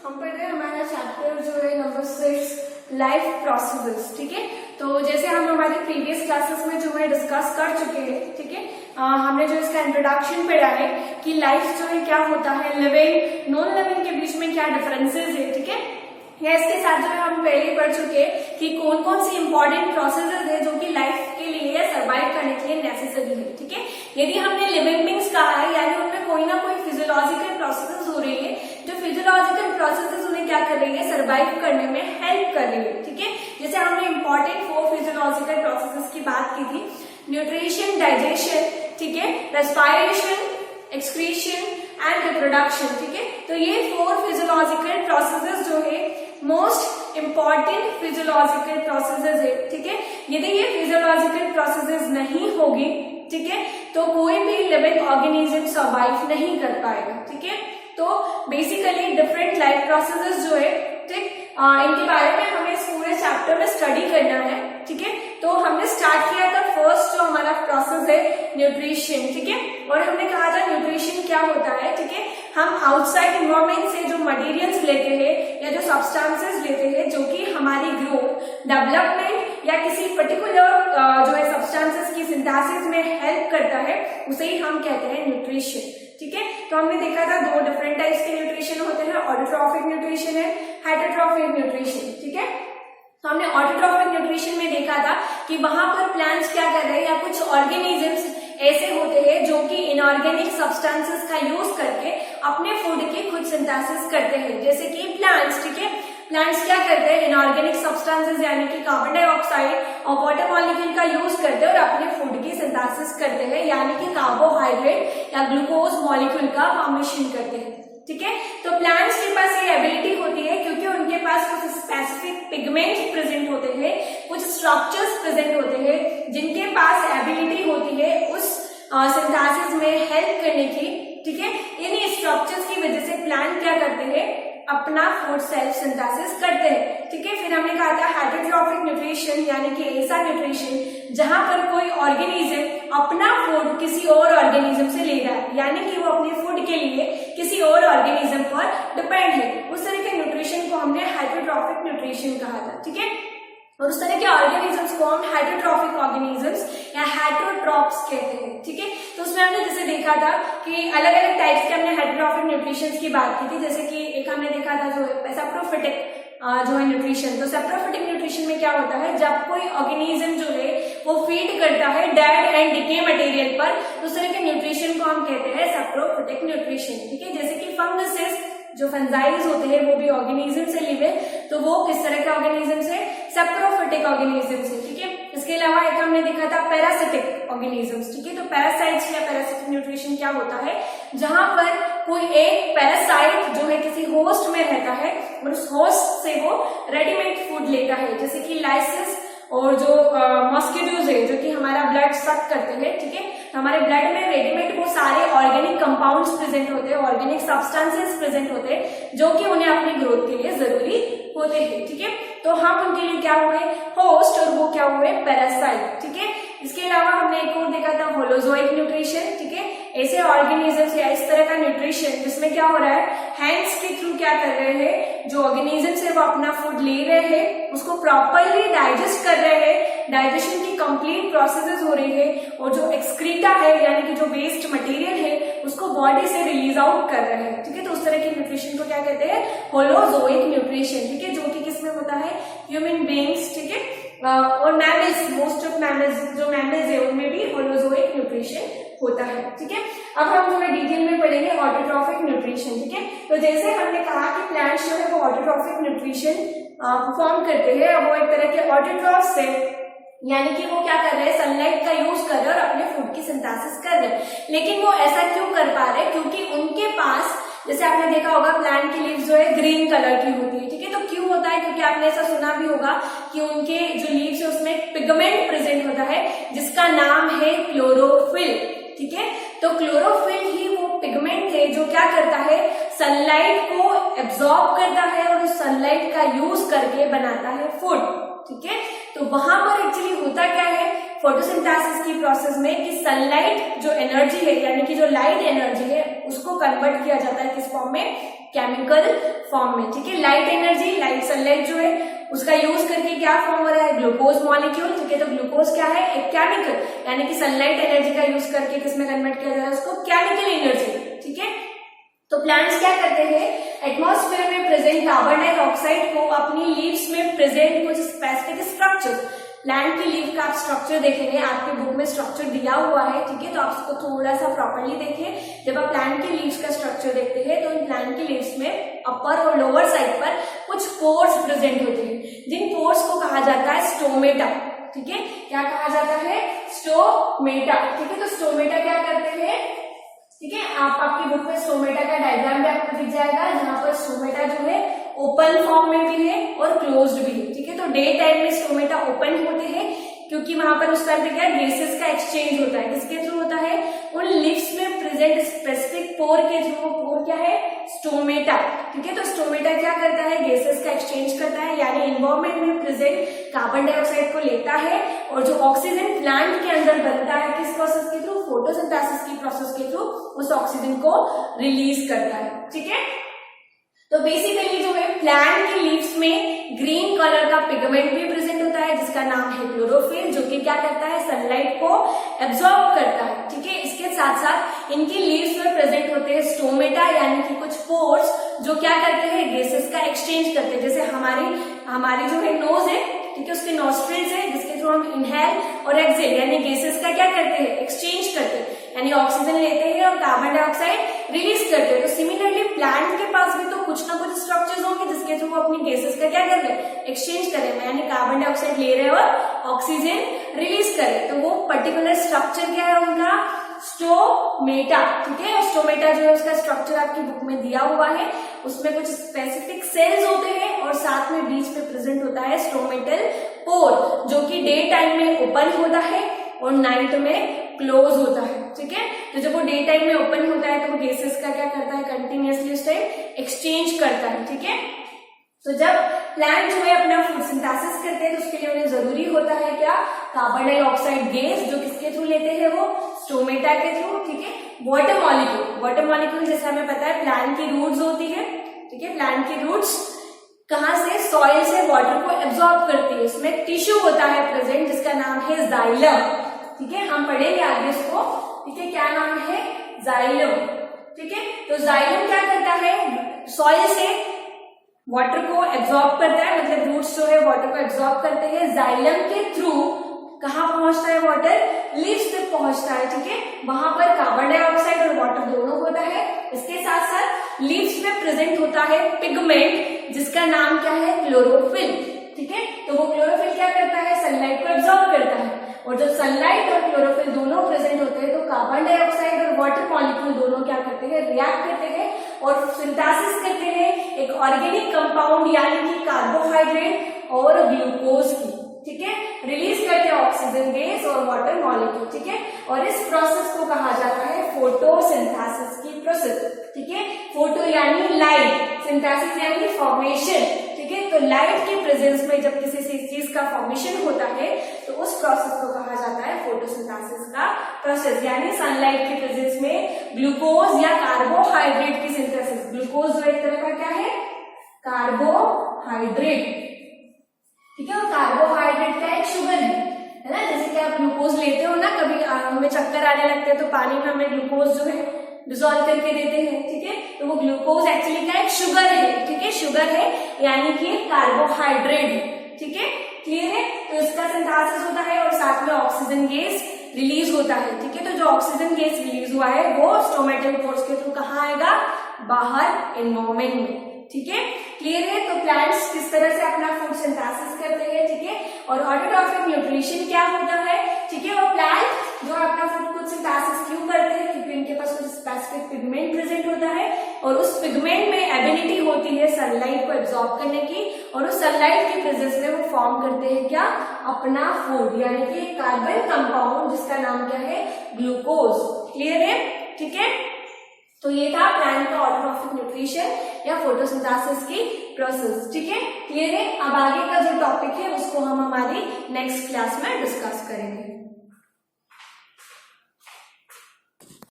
हम पढ़ रहे हैं हमारा चैप्टर जो है नंबर 6 लाइफ प्रोसेसेस। ठीक है, तो जैसे हम हमारी प्रीवियस क्लासेस में जो है डिस्कस कर चुके हैं, ठीक है, हमने जो इसका इंट्रोडक्शन पढ़ा है कि लाइफ जो है क्या होता है, लिविंग नॉन लिविंग के बीच में क्या डिफरेंसेस है। ठीक है, या इसके साथ जो है हम पहले पढ़ चुके हैं कि कौन कौन सी इंपॉर्टेंट प्रोसेसेस है जो कि लाइफ के लिए या सर्वाइव करने के लिए नेसेसरी है। ठीक है, यदि हमने लिविंग बींग्स कहा है यानी उनमें कोई ना कोई फिजियोलॉजिकल प्रोसेसेस हो रही है, जो फिजियोलॉजिकल प्रोसेसेस उन्हें क्या कर रही है, सर्वाइव करने में हेल्प कर रही है। ठीक है, जैसे हमने इंपॉर्टेंट 4 फिजियोलॉजिकल प्रोसेसेस की बात की थी, न्यूट्रिशन, डाइजेशन, ठीक है, रेस्पिरेशन, एक्सक्रीशन एंड रिप्रोडक्शन। ठीक है, तो ये 4 फिजियोलॉजिकल प्रोसेसेस जो है मोस्ट इंपॉर्टेंट फिजियोलॉजिकल प्रोसेसेस है। ठीक है, यदि ये फिजियोलॉजिकल प्रोसेसेस नहीं होगी, ठीक है, तो कोई भी लिविंग ऑर्गेनिज्म सर्वाइव नहीं कर पाएगा। ठीक है, तो बेसिकली डिफरेंट लाइफ प्रोसेसेस जो है, ठीक, इनके बारे में हमें इस पूरे चैप्टर में स्टडी करना है। ठीक है, तो हमने स्टार्ट किया था फर्स्ट जो हमारा प्रोसेस है न्यूट्रिशन। ठीक है, और हमने कहा था न्यूट्रिशन क्या होता है। ठीक है, हम आउटसाइड इन्वायरमेंट से जो मटेरियल्स लेते हैं या जो सब्सटेंसेस लेते हैं जो कि हमारी ग्रोथ, डेवलपमेंट या किसी पर्टिकुलर जो है सब्सटेंसेस की सिंथेसिस में हेल्प करता है, उसे ही हम कहते हैं न्यूट्रिशन। ठीक है, तो हमने देखा था 2 डिफरेंट टाइप्स के न्यूट्रिशन होते हैं, ऑटोट्रॉफिक न्यूट्रिशन है, हेटेरोट्रॉफिक न्यूट्रिशन। ठीक है, तो हमने ऑटोट्रॉफिक न्यूट्रिशन में देखा था कि वहां पर प्लांट्स क्या कर रहे हैं या कुछ ऑर्गेनिजम्स ऐसे होते हैं जो कि इनऑर्गेनिक सब्सटेंसेस का यूज करके अपने फूड की खुद सिंथेसिस करते हैं, जैसे कि प्लांट्स। ठीक है, प्लांट्स क्या करते हैं, इनऑर्गेनिक सब्सटेंसेस यानी कि कार्बन डाइऑक्साइड और वाटर मॉलिक्यूल का यूज करते हैं और अपने फूड की सिंथेसिस करते हैं, यानी कि कार्बोहाइड्रेट या ग्लूकोज मॉलिक्यूल का फॉर्मेशन करते हैं। ठीक है, तो प्लांट्स के पास ये एबिलिटी होती है क्योंकि उनके पास कुछ स्पेसिफिक पिगमेंट्स प्रेजेंट होते हैं, कुछ स्ट्रक्चर्स प्रेजेंट होते हैं जिनके पास एबिलिटी होती है उस सिंथेसिस में हेल्प करने की। ठीक है, इन्हीं स्ट्रक्चर्स की वजह से प्लांट क्या करते हैं, अपना फूड सेल्फ सिंथेसिस करते हैं। ठीक है, फिर हमने कहा था हेटेरोट्रॉफिक न्यूट्रिशन यानी कि ऐसा न्यूट्रिशन जहां पर कोई ऑर्गेनिज्म अपना फूड किसी और ऑर्गेनिज्म से ले रहा है, यानी कि वो अपने फूड के लिए किसी और ऑर्गेनिज्म पर डिपेंड है, उस तरह के न्यूट्रिशन को हमने हेटेरोट्रॉफिक न्यूट्रिशन कहा था। ठीक है, और उस तरह के ऑर्गेनिजम्स को हम हेटेरोट्रॉफिक ऑर्गेनिजम्स या हेटेरोट्रॉप्स कहते हैं। ठीक है, तो उसमें हमने जैसे देखा था कि अलग अलग टाइप्स के हमने हेटेरोट्रॉफिक न्यूट्रिशन की बात की थी, जैसे कि एक हमने देखा था जो है सेप्रोफिटिक जो है न्यूट्रिशन। तो सेप्रोफिटिक न्यूट्रिशन में क्या होता है, जब कोई ऑर्गेनिज्म जो है वो फीड करता है डेड एंड डिके मटेरियल पर, तो उस तरह के न्यूट्रिशन को हम कहते हैं सेप्रोफिटिक न्यूट्रिशन। ठीक है, जैसे कि फंगसेस जो फंजाइल्स होते हैं वो भी ऑर्गेनिज्म से लिव है, तो वो किस तरह के ऑर्गेनिज्म से, सेप्रोफिटिक ऑर्गेनिज्म से। ठीक है, इसके अलावा एक हमने देखा था पैरासिटिक ऑर्गेनिजम्स। ठीक है, तो पैरासाइट्स या पैरासिटिक न्यूट्रिशन क्या होता है, जहां पर कोई एक पैरासाइट जो है किसी होस्ट में रहता है और उस होस्ट से वो रेडीमेड फूड लेता है, जैसे कि लाइसिस और जो मॉस्किटोज है जो कि हमारा ब्लड सक करते हैं। ठीक है, तो हमारे ब्लड में रेडीमेड वो सारे ऑर्गेनिक कंपाउंड्स प्रेजेंट होते हैं, ऑर्गेनिक सब्सटेंसेस प्रेजेंट होते हैं जो कि उन्हें अपनी ग्रोथ के लिए जरूरी होते हैं। ठीक है, तो हम उनके लिए क्या हुए, होस्ट, और वो क्या हुए, पैरासाइट। ठीक है, इसके अलावा हमने एक और देखा था होलोजोइक न्यूट्रिशन। ठीक है, ऐसे ऑर्गेनिजम्स या इस तरह का न्यूट्रिशन जिसमें क्या हो रहा है, हैंड्स के थ्रू क्या कर रहे हैं, जो ऑर्गेनिजम्स है वो अपना फूड ले रहे हैं, उसको प्रॉपरली डाइजेस्ट कर रहे हैं, डाइजेशन की कंप्लीट प्रोसेसेस हो रही है, और जो एक्सक्रीटा है यानी कि जो वेस्ट मटेरियल है उसको बॉडी से रिलीज आउट कर रहे हैं। ठीक है, तो उस तरह के न्यूट्रिशन को क्या कहते हैं, होलोजोइक न्यूट्रिशन। ठीक है, जो कि किसमें होता है, ह्यूमन बीइंग्स। ठीक है, और मैमल्स, मोस्ट ऑफ मैमल्स, जो मैमल्स है उनमें भी होलोजोइक न्यूट्रिशन होता है। ठीक है, अब हम जो है डिटेल में पढ़ेंगे ऑटोट्रॉफिक न्यूट्रिशन। ठीक है, तो जैसे हमने कहा कि प्लांट्स जो है वो ऑटोट्रॉफिक न्यूट्रिशन परफॉर्म करते हैं, वो एक तरह के ऑटोट्रॉफ्स है, यानी कि वो क्या कर रहे हैं, सनलाइट का यूज कर रहे हैं और अपने फूड की सिंथेसिस कर रहे हैं। लेकिन वो ऐसा क्यों कर पा रहे हैं, क्योंकि उनके पास, जैसे आपने देखा होगा प्लांट की लीव्स जो है ग्रीन कलर की होती है। ठीक है, तो क्यों होता है, क्योंकि आपने ऐसा सुना भी होगा कि उनके जो लीव्स है उसमें पिगमेंट प्रेजेंट होता है जिसका नाम है क्लोरोफिल। ठीक है, तो क्लोरोफिल ही वो पिगमेंट है जो क्या करता है, सनलाइट को एब्जॉर्ब करता है और उस सनलाइट का यूज करके बनाता है फूड। ठीक है, तो वहां पर एक्चुअली होता क्या है, फोटोसिंथेसिस की प्रोसेस में कि सनलाइट जो एनर्जी है यानी कि जो लाइट एनर्जी है उसको कन्वर्ट किया जाता है किस फॉर्म में, केमिकल फॉर्म में, ठीक है। लाइट एनर्जी, लाइट सनलाइट जो है उसका यूज करके क्या फॉर्म हो रहा है, ग्लूकोज मॉलिक्यूल, ठीक है। तो ग्लूकोज क्या है, एक केमिकल, यानी कि सनलाइट एनर्जी का यूज करके किसमें कन्वर्ट किया जा रहा है, उसको केमिकल एनर्जी, ठीक है। तो प्लांट्स क्या करते हैं, एटमॉस्फेयर में प्रेजेंट कार्बन डाइऑक्साइड को अपनी लीव्स में प्रेजेंट कुछ स्पेसिफिक स्ट्रक्चर, प्लांट की लीव का आप स्ट्रक्चर देखेंगे, आपके बुक में स्ट्रक्चर दिया हुआ है, ठीक है। तो आप इसको थोड़ा सा प्रॉपर्ली देखें। जब आप प्लांट की लीव्स का स्ट्रक्चर देखते हैं तो इन प्लांट की लीव्स में अपर और लोअर साइड पर कुछ पोर्स प्रेजेंट होते हैं, जिन पोर्स को कहा जाता है स्टोमेटा, ठीक है। क्या कहा जाता है, स्टोमेटा, ठीक है। तो स्टोमेटा क्या करते हैं, ठीक है। आप आपकी बुक में स्टोमेटा का डायग्राम भी आपको दिख जाएगा, जहां पर स्टोमेटा जो है ओपन फॉर्म में भी है और क्लोज्ड भी है, ठीक है। तो डे टाइम में स्टोमेटा ओपन होते हैं क्योंकि वहां पर उस टाइम पे क्या गैसेस का एक्सचेंज होता है, किसके थ्रू होता है, उन लिव्स में प्रेजेंट स्पेसिफिक पोर के थ्रू। पोर क्या है, स्टोमेटा, ठीक है। तो स्टोमेटा क्या करता है, गैसेस का एक्सचेंज करता है, यानी एनवायरमेंट में प्रेजेंट कार्बन डाइऑक्साइड को लेता है और जो ऑक्सीजन प्लांट के अंदर बनता है किस प्रोसेस के थ्रू, फोटोसिंथेसिस की प्रोसेस के थ्रू उस ऑक्सीजन को रिलीज करता है, ठीक है। तो बेसिकली जो है प्लांट की लीव्स में ग्रीन कलर का पिगमेंट भी प्रेजेंट होता है जिसका नाम है क्लोरोफिल, जो कि क्या करता है, सनलाइट को एब्जॉर्ब करता है, ठीक है। इसके साथ साथ इनकी लीव्स में प्रेजेंट होते हैं स्टोमेटा, यानी कि कुछ पोर्स जो क्या करते हैं, गैसेस का एक्सचेंज करते हैं। जैसे हमारी जो है नोज है, ठीक है, उसके नॉस्ट्रिल्स है जिसके थ्रू हम इनहेल और एक्सहेल यानी गैसेस का क्या करते हैं, एक्सचेंज करते हैं, यानी ऑक्सीजन लेते हैं और कार्बन डाइऑक्साइड रिलीज करते हैं। तो सिमिलरली प्लांट के पास भी तो कुछ ना कुछ स्ट्रक्चर्स होंगे जिसके थ्रू वो अपनी गैसेस का क्या कर रहे हैं, एक्सचेंज कर रहे हैं, यानी कार्बन डाइऑक्साइड ले रहे हैं और ऑक्सीजन रिलीज कर रहे हैं। तो वो पर्टिकुलर स्ट्रक्चर क्या है उनका, स्टोमेटा, ठीक है। और स्टोमेटा जो है उसका स्ट्रक्चर आपकी बुक में दिया हुआ है, उसमें कुछ स्पेसिफिक सेल्स होते हैं और साथ में बीच में प्रेजेंट होता है स्टोमेटल पोर, जो कि डे टाइम में ओपन होता है और नाइट में क्लोज होता है, ठीक है। तो जब वो डे टाइम में ओपन होता है तो वो गैसेस का क्या करता है, कंटिन्यूअसली उस टाइम एक्सचेंज करता है, ठीक है। तो जब प्लांट जो है अपना फूड सिंथेसिस करते हैं तो उसके लिए उन्हें जरूरी होता है क्या, कार्बन डाइऑक्साइड गैस, जो किसके थ्रू लेते हैं, वो स्टोमेटा के थ्रू, ठीक है। वाटर मॉलिक्यूल, वाटर मॉलिक्यूल जैसे हमें पता है प्लांट की रूट्स होती है, ठीक है। प्लांट की रूट्स कहां से, सॉइल से वाटर को एब्जॉर्ब करती है। इसमें एक टिश्यू होता है प्रेजेंट जिसका नाम है जाइलम, ठीक है। हम पढ़ेंगे आगे इसको, ठीक है, क्या नाम है, जाइलम, ठीक है। तो जाइलम क्या करता है, सॉइल से वाटर को एब्जॉर्ब करता है, मतलब रूट्स जो है वाटर को एब्जॉर्ब करते हैं, जाइलम के थ्रू कहां पहुंचता है वाटर, लीव्स तक पहुंचता है, ठीक है। वहां पर कार्बन डाइऑक्साइड और वाटर दोनों होता है। इसके साथ साथ लीव्स में प्रेजेंट होता है पिगमेंट जिसका नाम क्या है, क्लोरोफिल, ठीक है। तो वो क्लोरोफिल क्या करता है, सनलाइट को एब्जॉर्ब करता है और जब सनलाइट और क्लोरोफिल दोनों प्रेजेंट होते हैं तो कार्बन डाइऑक्साइड और वाटर मॉलिक्यूल दोनों क्या करते हैं, रिएक्ट करते हैं और सिंथेसिस करते हैं एक ऑर्गेनिक कंपाउंड यानी कि कार्बोहाइड्रेट और ग्लूकोज की, ठीक है। रिलीज करते हैं ऑक्सीजन गैस और वाटर मॉलिक्यूल, ठीक है। और इस प्रोसेस को कहा जाता है फोटोसिंथेसिस की प्रोसेस, ठीक है। फोटो यानी लाइट, सिंथेसिस यानी फॉर्मेशन, ठीक है। तो लाइट के प्रेजेंस में जब किसी चीज का फॉर्मेशन होता है तो उस प्रोसेस को कहा जाता है फोटोसिंथेसिस का प्रोसेस, यानी सनलाइट के प्रेजेंस में ग्लूकोज या कार्बोहाइड्रेट की सिंथेसिस। ग्लूकोज जो एक तरह का क्या है, कार्बोहाइड्रेट, ठीक है। और कार्बोहाइड्रेट का एक शुगर है ना, जैसे कि आप ग्लूकोज लेते हो ना, कभी हमें चक्कर आने लगते हैं तो पानी में हमें ग्लूकोज जो है डिसॉल्व करके देते हैं, ठीक है। तो वो ग्लूकोज एक्चुअली क्या एक शुगर है, ठीक है, शुगर है यानी कि कार्बोहाइड्रेट है, ठीक है, क्लियर है। तो इसका सिंथेसिस होता है और साथ में ऑक्सीजन गैस रिलीज होता है, ठीक है। तो जो ऑक्सीजन गैस रिलीज हुआ है वो स्टोमेटल पोर्स के थ्रू कहाँ आएगा, बाहर एनवायरमेंट में, ठीक है, क्लियर है। तो प्लांट्स किस तरह से अपना फूड सिंथेसिस करते हैं, ठीक है। और ऑटोट्रॉफिक न्यूट्रिशन क्या होता है, ठीक है। और प्लांट जो अपना फूड खुद सिंथेसिस क्यों करते हैं, क्योंकि इनके पास कुछ स्पेसिफिक पिगमेंट प्रेजेंट होता है और उस पिगमेंट में एबिलिटी होती है सनलाइट को एब्जॉर्ब करने की और उस सनलाइट की प्रेजेंस में वो फॉर्म करते हैं क्या, अपना फूड, यानी कि कार्बन कंपाउंड जिसका नाम क्या है, ग्लूकोज, क्लियर है, ठीक है। तो ये था प्लांट का ऑटोट्रॉफिक न्यूट्रिशन या फोटोसिंथेसिस की प्रोसेस, ठीक है, क्लियर है। अब आगे का जो टॉपिक है उसको हम हमारी नेक्स्ट क्लास में डिस्कस करेंगे।